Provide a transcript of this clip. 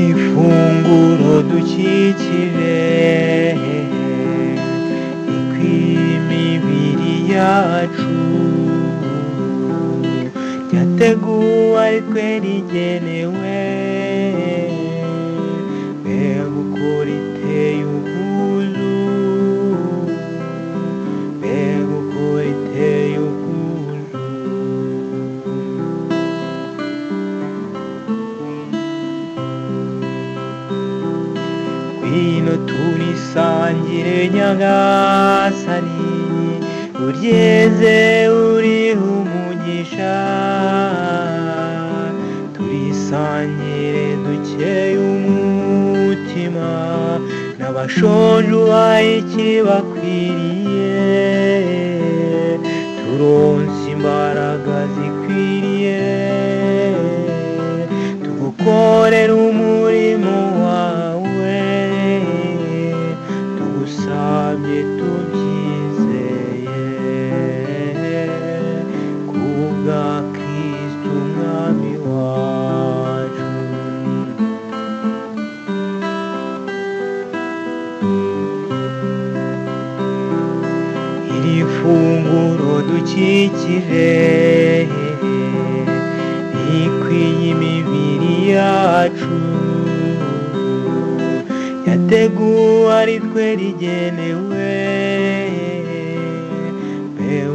iri funguro dukikije rikwiye imibiri yacu, ryateguwe ari twe rigenewe, mbega uko riteye ubwuzu, mbega uko riteye ubwuzu. Ngwino turisangire Nyagasani, uryeze uriho umugisha, turisangire dukeye umutima, n'abashonje ubahe ikibakwiriye, turonse imbaraga zikwiriye, tugukorere umurimo wawe, tugusabye tubyizeye, kubwa Kristo umwami wacu. Iri funguro dukikije rikwiye imibiri yacu, yateguwe ari twe rigenewe, mbega